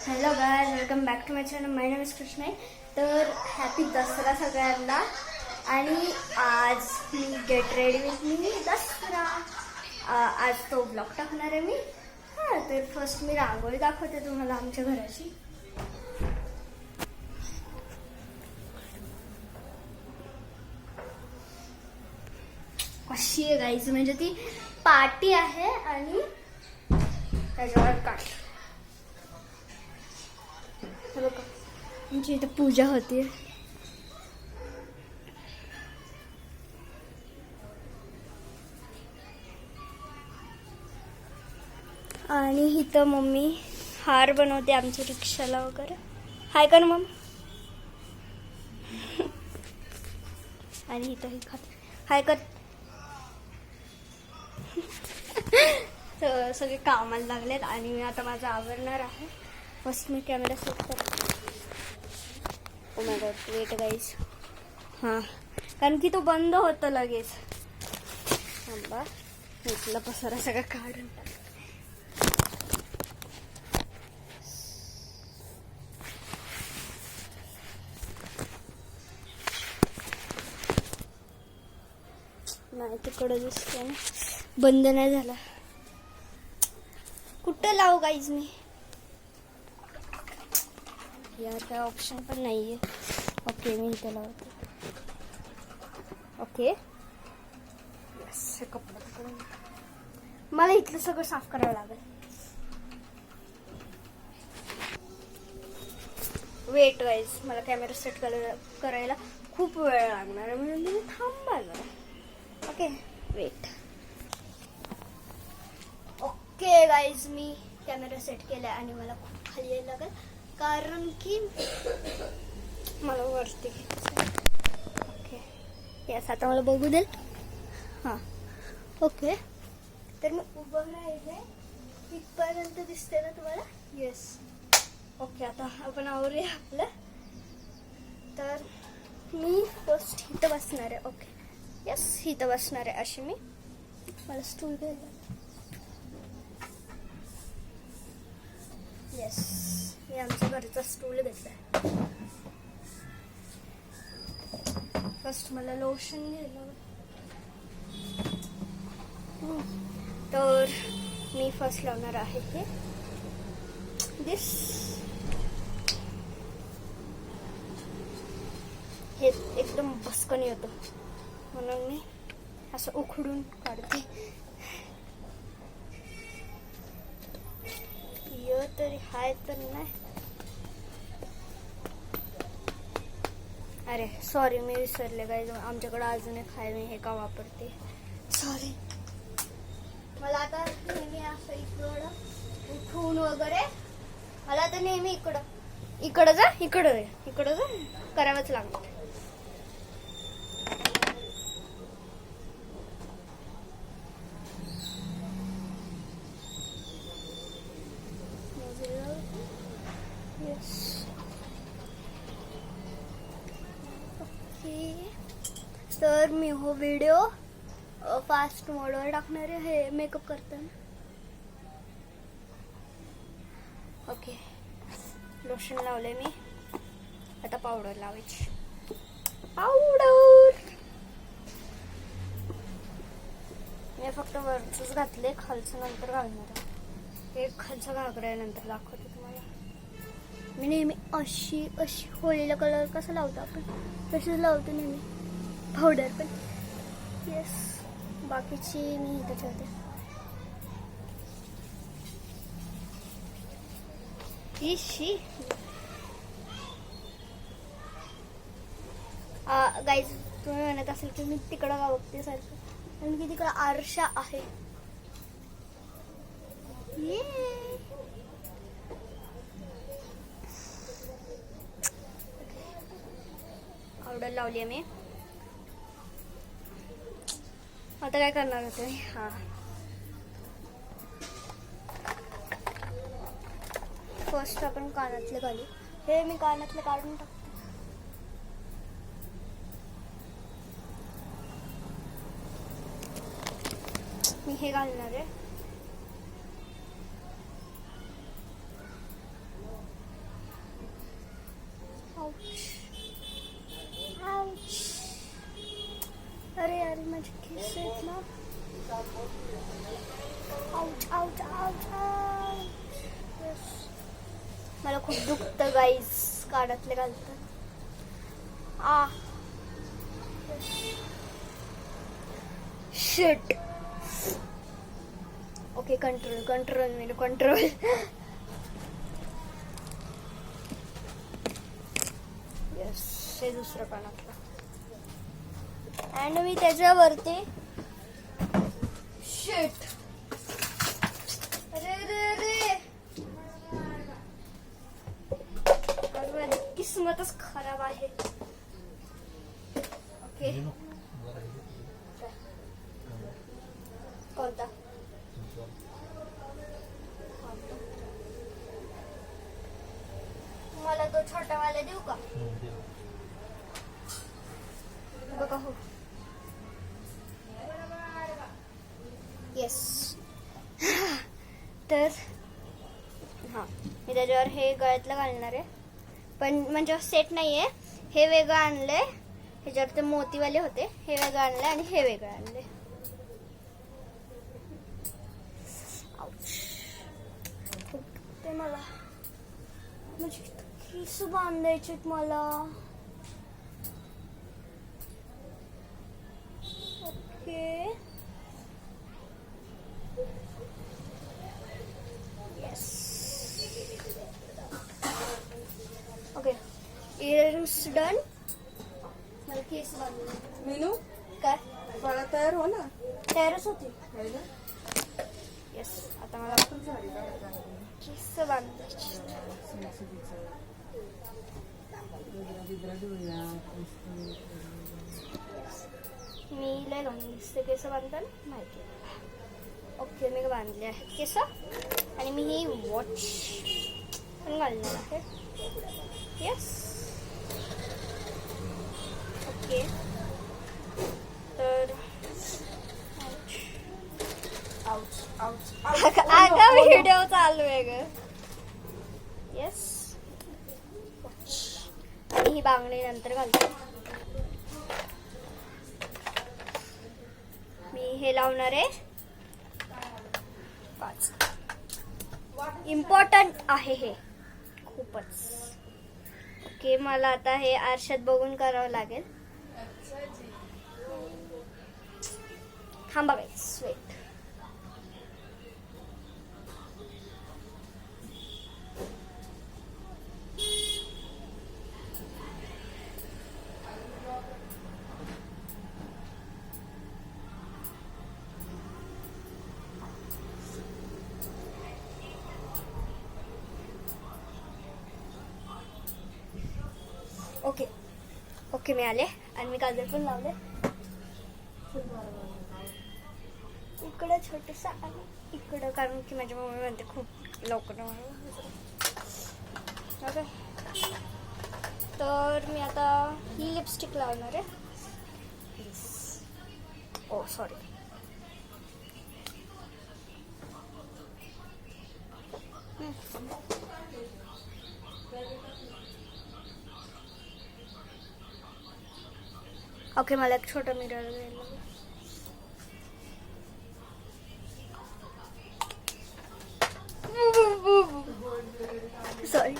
Hello guys, welcome back to my channel. My name is Krishnai. तर happy Dasara सगळ्यांना. आणि आज मी get ready with me Dasara. आज तो ब्लॉग टाकणार आहे मी. तर फर्स्ट मी रांगोळी दाखवते तुम्हाला आमच्या घराची. अशी आहे गाईज, म्हणजे ती पार्टी आहे आणि त्याच्यावर काढ बघा आमची इथे पूजा होती. आणि इथं मम्मी हार बनवते आमच्या रिक्षाला वगैरे. हाय कर मम. आणि इथं ही खाते. हाय कर. तर सगळे कामाला लागलेत आणि मी आता माझं आवरणार आहे. फर्स्ट मी कॅमेरा सेट करते. Oh my god, wait guys. हां, कारण की तो बंद होतं लगेच. थांबा, इथला पसारा सगळं काढून टाक. नाही तिकडं दिसतंय ना, बंद नाही झाला. कुठं लावू गाईज मी? यार काय ऑप्शन पण नाहीये. ओके, मी इथं लावते. Okay, yes. हे कपडे पकडून मला इथलं सगळं साफ करावं लागेल. वेट गाईज, मला कॅमेरा सेट करायला खूप वेळ लागणार आहे, म्हणून तुम्ही थांबा जरा. Okay, wait. ओके गाईज, मी कॅमेरा सेट केला आणि मला खूप खाली यायला लागेल कारण की मला वरती घ्यायचं. Okay, yes. आता मला बघू देल. हां, ओके. तर मी उभं राहिले इथपर्यंत दिसते ना तुम्हाला? येस. ओके, आता आपण आवरूया आपलं. तर मी फर्स्ट इथं बसणार आहे. ओके, यस, इथं बसणार आहे. अशी मला स्टूल घ्यायला. येस, मी आमच्या घरचा स्टूल घेतलाय. फर्स्ट मला लोशन घ्यायला. तर मी फर्स्ट लावणार आहे हे दिस. हे एकदम बसकन येतं म्हणून मी असं उखडून काढते. तरी हाय तर नाही. अरे सॉरी, मी विसरले गाईज. आमच्याकडे अजून एक आहे, मी हे का वापरते. सॉरी. मला आता नेहमी असं इकडं उठून वगैरे मला आता नेहमी इकडं जा करावंच लागतं. तर मी हो व्हिडिओ फास्ट मोडवर टाकणार आहे हे मेकअप करताना. ओके, लोशन लावले मी. आता पावडर लावायची. पावडर मी फक्त वरचंच घातले, खालचं नंतर घालणार आहे. हे खालचं घागरा नंतर दाखवते तुम्हाला. मी नेहमी अशी होळीला कलर कसं लावतो आपण तशीच लावतो नेहमी पावडर पण. येस, बाकीची मी इथं ठेवते. इशी गाईज, तुम्ही म्हणत असेल की मी तिकडं का बघते सारखं, कारण की तिकडं आरशा आहे. पावडर लावली आहे मी. आता काय करणार होते? हा, फर्स्ट आपण कानातले घालू. हे मी कानातले काढून टाकते. मी हे घालणार आहे. अरे यार माझे केस आहेत ना. Ouch ouch ouch ouch. मला खूप दुखतं गाईस कानातले घालतात. शिट. ओके कंट्रोल कंट्रोल मेरे कंट्रोल. यस हे दुसरं कानातलं. आणि मी त्याच्यावरती शिट. अरे रे रे आज माझी किस्मतच खराब आहे. ओके कोणता मला तो छोटा वाला देऊ का. बघा हो. येस. तर हां मी त्याच्यावर हे गळ्यातलं घालणार आहे. पण म्हणजे सेट नाही आहे. हे वेगळं आणलं आहे. ह्याच्यावर ते मोतीवाले होते. हे वेगळं आणलं आणि हे वेगळं आणले. ते मला म्हणजे केस बांधायचे मला. Okay yes. Okay earrings done. मला केस बांधले. मीनू काय मला तयार हो ना. तयारच होती. येस आता मला केस बांधायची. मी लय दिसते केस बांधताना माहिती. ओके मी बांधले आहेत केस. आणि मी ही वॉच पण घालणार आहे. Yes okay. तर आता व्हिडिओ चालू आहे ग. येस आणि ही बांगडी नंतर घालते. मी हे लावणार आहे 5. इम्पॉर्टंट आहे हे खूपच. ओके मला आता हे आरशात बघून करावं लागेल. थांबा गाईस वेट. ओके ओके मी आले आणि मी काजल पण लावले. इकडं छोटंसं आणि इकडं कारण की माझी मम्मी म्हणते खूप लवकर. ओके तर मी आता ही लिपस्टिक लावणार आहे. ओ सॉरी. ओके मला एक छोटा मिरर घ्यायला. सॉरी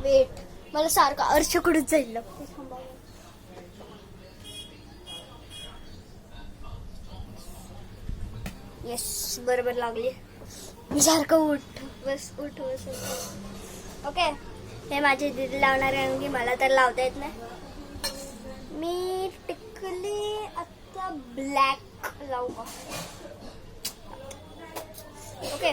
वेट मला सारखं अर्शकडून जाईल. येस बरोबर लागली. मी सारखं उठ बस. ओके हे माझी दीदी लावणार आहे कारण की मला तर लावता येत नाही. मी टिकली आता ब्लॅक लावू का. ओके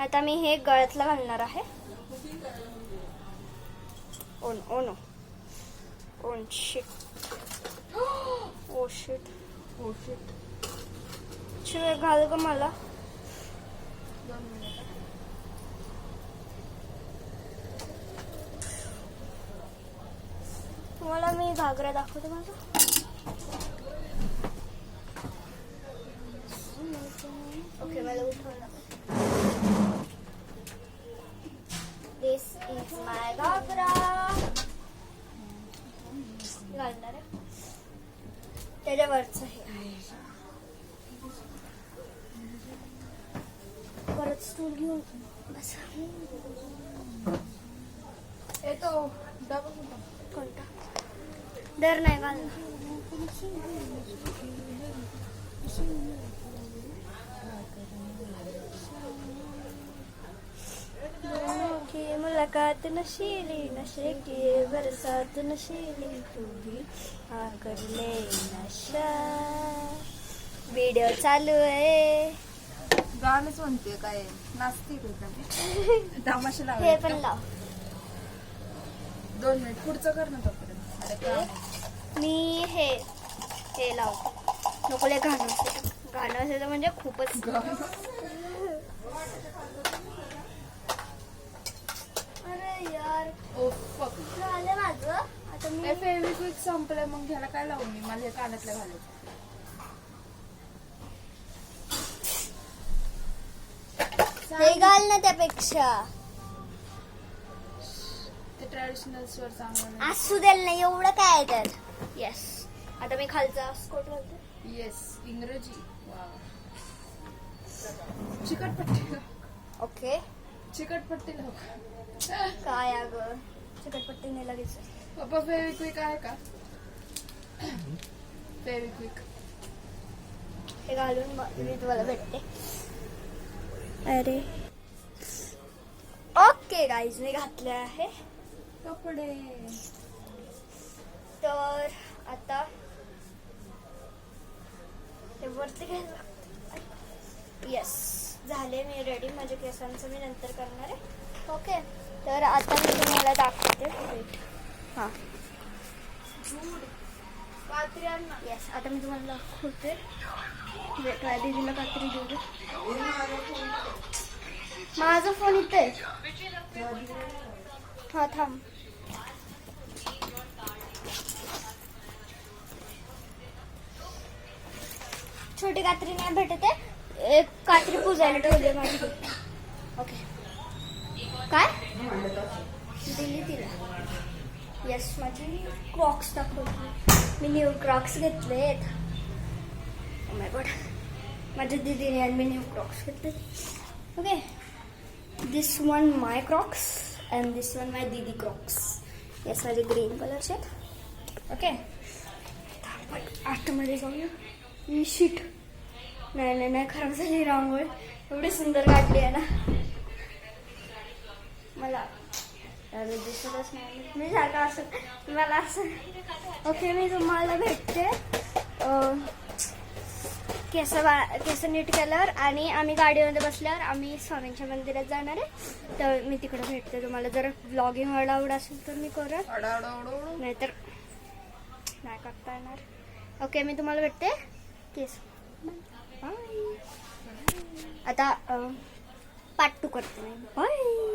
आता मी हे गळ्यातलं घालणार आहे. ओन ओनो ओन shit oh shit oh shit. शिवाय घाल का मला. तुम्हाला मी घागरा दाखवते माझा. ओके मला उठवायला दिस इज माय घागरा घालणार आहे त्याच्यावरच हे परत स्टूल घेऊन बस येतो डबल कोणता डर नाही घालणार की मुलाकात नशीली नशे की बरसात नशीली तू भी हा कर ले नशा व्हिडिओ चालू आहे गाणंच म्हणते काय नाचते तमाशा हे लावला पण लाव 2 मिनिट पुढचं कर ना तोपर्यंत अरे काम आहे. मी हे लावते नको लय गाणं असेल म्हणजे खूपच अरे यार ओ फक झालं माझं आता मी फेविक्विक संपलंय मग घ्यायला काय लावू मी मला हे कानातलं घालायचं हे घाल ना त्यापेक्षा ते ट्रॅडिशनल स्वर चांगलं नाही असू द्याल नाही एवढं काय आहे त्यात येस आता मी खालचा स्कोट घालते येस इंग्रजी वाव चिकटपट्टी ओके चिकटपट्टी लाव काय अगं चिकटपट्टी नाही लगेच पप्पा फेविक्विक आहे का फेविक्विक हे घालून मी तुम्हाला भेटते अरे ओके गाईज मी घातले आहे कपडे तर आता हे वरती घ्यायला येस झाले मी रेडी माझ्या केसांचं मी नंतर करणार आहे ओके तर आता मी तुम्हाला दाखवते हां येस आता मी तुम्हाला दाखवते वेट दीदीला कात्री देऊ दे माझा फोन इथे आहे हा थांब छोटी कात्री नाही भेटते एक कात्री पुजायला ठेवली माझी ओके काय दिली तिला येस माझी क्रॉक्स दाखवली मी न्यू क्रॉक्स घेतलेत माय गॉड माझ्या दीदीने आणि मी न्यू क्रॉक्स घेतले okay this one my Crocs and this one my दीदी क्रॉक्स येस माझे ग्रीन कलरचे ओके आतमध्ये जाऊया शीट नाही खराब झाली रांगोळी एवढी सुंदर काढली आहे ना मला अरे दिसतच नाही मी सारखं असं मला असं ओके मी तुम्हाला भेटते केस नीट केल्यावर आणि आम्ही गाडीमध्ये बसल्यावर आम्ही स्वामींच्या मंदिरात जाणार आहे तर मी तिकडे भेटते तुम्हाला जर व्लॉगिंग अलाउड असेल तर मी करेन नाहीतर नाही करता येणार ओके मी तुम्हाला भेटते केस बाय आता पार्ट 2 करते बाय